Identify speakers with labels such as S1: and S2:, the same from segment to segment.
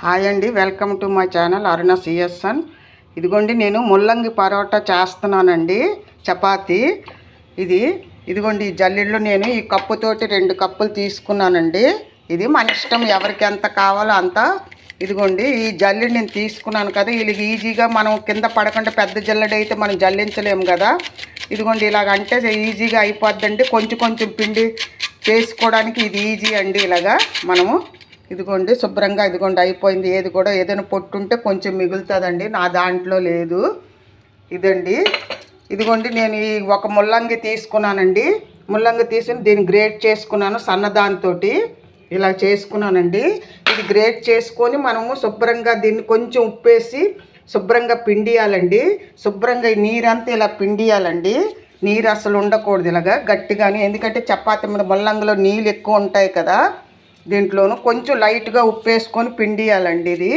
S1: Hi అండి, welcome to my channel Aruna CSN. ఇదిగోండి నేను ముల్లంగి పరోటా చేస్తున్నానండి, చపాతీ. ఇదిగోండి ఈ జల్లెళ్ళు నేను ఈ కప్పుతోటి 2 కప్పులు తీసుకున్నానండి. ఇది మన ఇష్టం, ఎవరికి ఎంత కావాలో అంత. ఇదిగోండి ఈ జల్లెడు నేను తీసుకున్నాను కదా, వీళ్ళకి ఈజీగా మనం కింద పడకుండా, పెద్ద జల్లెడు అయితే మనం జల్లించలేము కదా. ఇదిగోండి ఇలాగంటే ఈజీగా అయిపోద్దండి. కొంచెం కొంచెం పిండి చేసుకోవడానికి ఇది ఈజీ అండి. ఇలాగా మనము ఇదిగోండి శుభ్రంగా ఇదిగోండి అయిపోయింది. ఏది కూడా ఏదైనా పొట్టుంటే కొంచెం మిగులుతుందండి, నా దాంట్లో లేదు. ఇదండి ఇదిగోండి నేను ఈ ఒక ముల్లంగి తీసుకున్నానండి. ముల్లంగి తీసుకుని దీన్ని గ్రేట్ చేసుకున్నాను సన్నదానితో. ఇలా చేసుకున్నానండి. ఇది గ్రేట్ చేసుకొని మనము శుభ్రంగా దీన్ని కొంచెం ఉప్పేసి శుభ్రంగా పిండియాలండి. శుభ్రంగా ఈ నీరంతా ఇలా పిండియాలండి. నీరు అసలు ఉండకూడదు ఇలాగా గట్టిగాని, ఎందుకంటే చపాతీ మీద ముల్లంగిలో నీళ్ళు ఎక్కువ ఉంటాయి కదా. దీంట్లోనూ కొంచెం లైట్గా ఉప్పేసుకొని పిండియాలండి. ఇది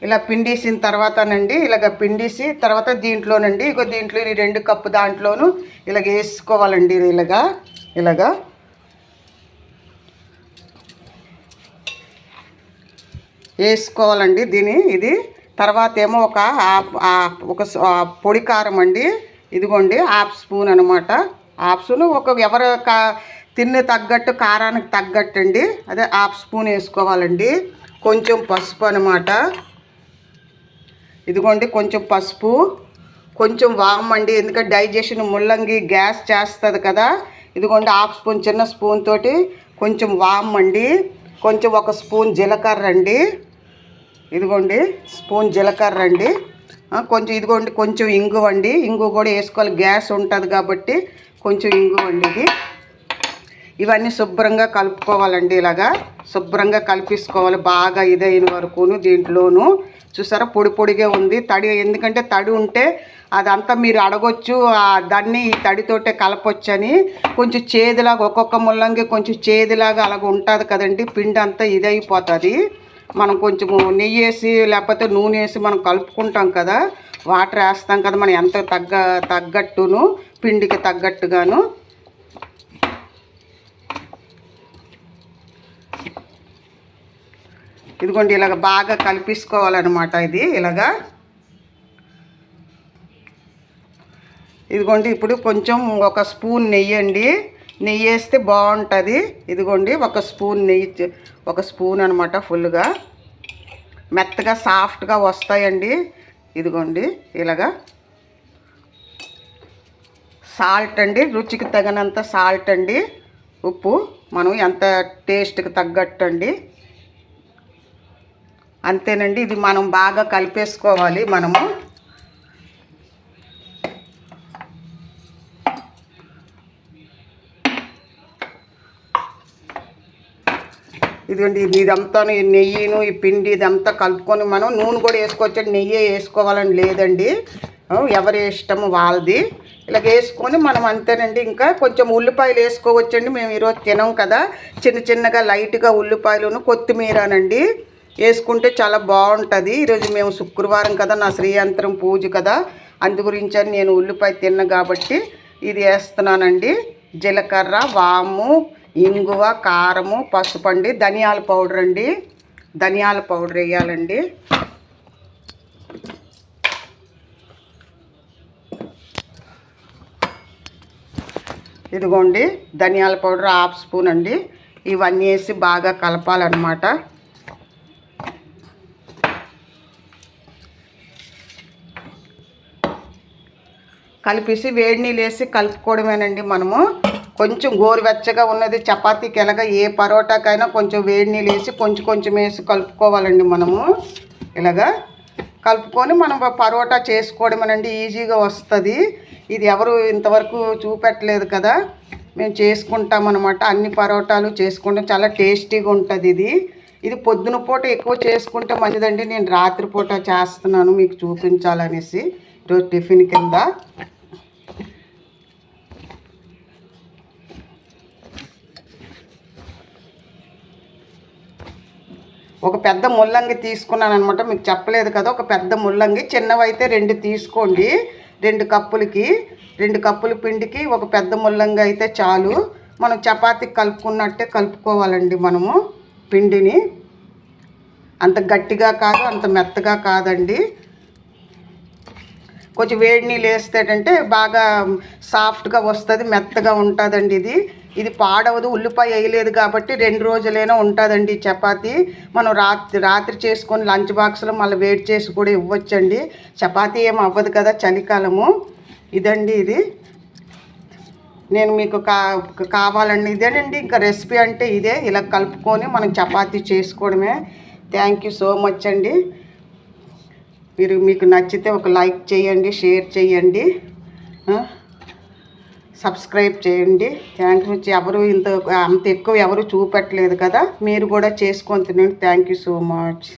S1: ఇలా పిండేసిన తర్వాతనండి, ఇలాగ పిండేసి తర్వాత దీంట్లోనండి దీంట్లో ఈ 2 కప్పు దాంట్లోనూ ఇలాగ వేసుకోవాలండి. ఇలాగా వేసుకోవాలండి ఇది తర్వాత ఏమో ఒక పొడి కారం అండి. ఇదిగోండి 1/2 స్పూన్ అనమాట. 1/2 స్పూన్ ఎవరు తిన్నే తగ్గట్టు, కారానికి తగ్గట్టు అండి. అదే 1/2 స్పూన్ వేసుకోవాలండి. కొంచెం పసుపు అనమాట. ఇదిగోండి కొంచెం పసుపు, కొంచెం వామ్ అండి, ఎందుకంటే డైజెషన్ ముల్లంగి గ్యాస్ చేస్తుంది కదా. ఇదిగోండి 1/2 స్పూన్ చిన్న స్పూన్ తోటి కొంచెం వామ్ అండి. కొంచెం 1 స్పూన్ జీలకర్ర అండి. ఇదిగోండి స్పూన్ జీలకర్ర అండి. ఇదిగోండి కొంచెం ఇంగువ అండి. ఇంగువ కూడా వేసుకోవాలి, గ్యాస్ ఉంటుంది కాబట్టి కొంచెం ఇంగువ అండి. ఇవన్నీ శుభ్రంగా కలుపుకోవాలండి. ఇలాగా శుభ్రంగా కలిపేసుకోవాలి బాగా ఇదైన వరకును. దీంట్లోనూ చూసారా పొడి పొడిగా ఉంది తడి, ఎందుకంటే తడి ఉంటే అదంతా మీరు అడగొచ్చు, దాన్ని ఈ తడితోటే కలపొచ్చని. కొంచెం చేదులాగా ఒక్కొక్క ముల్లంగి కొంచెం చేదులాగా అలాగ ఉంటుంది కదండి. పిండి అంతా ఇదైపోతుంది. మనం కొంచెము నెయ్యి వేసి లేకపోతే నూనె వేసి మనం కలుపుకుంటాం కదా, వాటర్ వేస్తాం కదా, మనం ఎంత తగ్గట్టును పిండికి తగ్గట్టుగాను. ఇదిగోండి ఇలాగ బాగా కలిపేసుకోవాలన్నమాట. ఇదిగోండి ఇప్పుడు కొంచెం 1 స్పూన్ నెయ్యి అండి. నెయ్యి వేస్తే బాగుంటుంది. ఇదిగోండి 1 స్పూన్ నెయ్యి, 1 స్పూన్ అనమాట. ఫుల్గా మెత్తగా సాఫ్ట్గా వస్తాయండి. ఇదిగోండి ఇలాగా సాల్ట్ అండి, రుచికి తగినంత సాల్ట్ అండి. ఉప్పు మనం ఎంత టేస్ట్కి తగ్గట్టు అండి, అంతేనండి. ఇది మనం బాగా కలిపేసుకోవాలి. మనము ఇదిగోండి ఇదంతా నెయ్యిను ఈ పిండి ఇదంతా కలుపుకొని మనం నూనె కూడా వేసుకోవచ్చండి. నెయ్యి వేసుకోవాలని లేదండి, ఎవరి ఇష్టము వాళ్ళది. ఇలా వేసుకొని మనం అంతేనండి. ఇంకా కొంచెం ఉల్లిపాయలు వేసుకోవచ్చండి. మేము ఈరోజు తినం కదా, చిన్నగా లైట్గా ఉల్లిపాయలను కొత్తిమీరనండి వేసుకుంటే చాలా బాగుంటుంది. ఈరోజు మేము శుక్రవారం కదా, నా శ్రీయంత్రం పూజ కదా, అందు గురించి అని నేను ఉల్లిపాయ తిన్న కాబట్టి ఇది వేస్తున్నానండి. జీలకర్ర, వాము, ఇంగువ, కారము, పసుపు అండి, ధనియాల పౌడర్ అండి. ధనియాల పౌడర్ వేయాలండి. ఇదిగోండి ధనియాల పౌడర్ 1/2 స్పూన్ అండి. ఇవన్నీ వేసి బాగా కలపాలన్నమాట. కలిపేసి వేడి నీళ్ళు వేసి కలుపుకోవడమేనండి. మనము కొంచెం గోరువెచ్చగా ఉన్నది చపాతీకి ఎలాగ ఏ పరోటాకైనా కొంచెం వేడి నీళ్ళు వేసి కొంచెం వేసి కలుపుకోవాలండి. మనము ఇలాగా కలుపుకొని మనం పరోటా చేసుకోవడమేనండి. ఈజీగా వస్తుంది. ఇది ఎవరు ఇంతవరకు చూపెట్టలేదు కదా, మేము చేసుకుంటామన్నమాట. అన్ని పరోటాలు చేసుకుంటాం, చాలా టేస్టీగా ఉంటుంది. ఇది పొద్దున పూట ఎక్కువ చేసుకుంటే మంచిదండి. నేను రాత్రిపూట చేస్తున్నాను మీకు చూపించాలనేసి ఈరోజు టిఫిన్ కింద. ఒక పెద్ద ముల్లంగి తీసుకున్నాను అనమాట, మీకు చెప్పలేదు కదా. ఒక పెద్ద ముల్లంగి, చిన్నవైతే 2 తీసుకోండి. 2 కప్పులకి 2 కప్పుల పిండికి ఒక పెద్ద ముల్లంగి అయితే చాలు. మనం చపాతీకి కలుపుకున్నట్టే కలుపుకోవాలండి మనము పిండిని. అంత గట్టిగా కాదు, అంత మెత్తగా కాదండి. కొంచెం వేడి నీళ్ళు వేస్తేటంటే బాగా సాఫ్ట్గా వస్తుంది, మెత్తగా ఉంటుందండి. ఇది పాడవదు, ఉల్లిపాయ వేయలేదు కాబట్టి 2 రోజులైనా ఉంటుందండి ఈ చపాతీ. మనం రాత్రి చేసుకొని లంచ్ బాక్స్లో మళ్ళీ వేడి చేసి కూడా ఇవ్వచ్చండి. చపాతీ ఏం అవ్వదు కదా చలికాలము. ఇదండి ఇది నేను మీకు కావాలండి. ఇదేనండి ఇంకా రెసిపీ అంటే ఇదే. ఇలా కలుపుకొని మనం చపాతీ చేసుకోవడమే. థ్యాంక్ యూ సో మచ్ అండి. మీకు నచ్చితే ఒక లైక్ చేయండి, షేర్ చేయండి, సబ్స్క్రైబ్ చేయండి. Thank you. ఎవరు అంత ఎక్కువ ఎవరు చూపెట్టలేదు కదా, మీరు కూడా చేసుకొని తినండి. Thank you so much.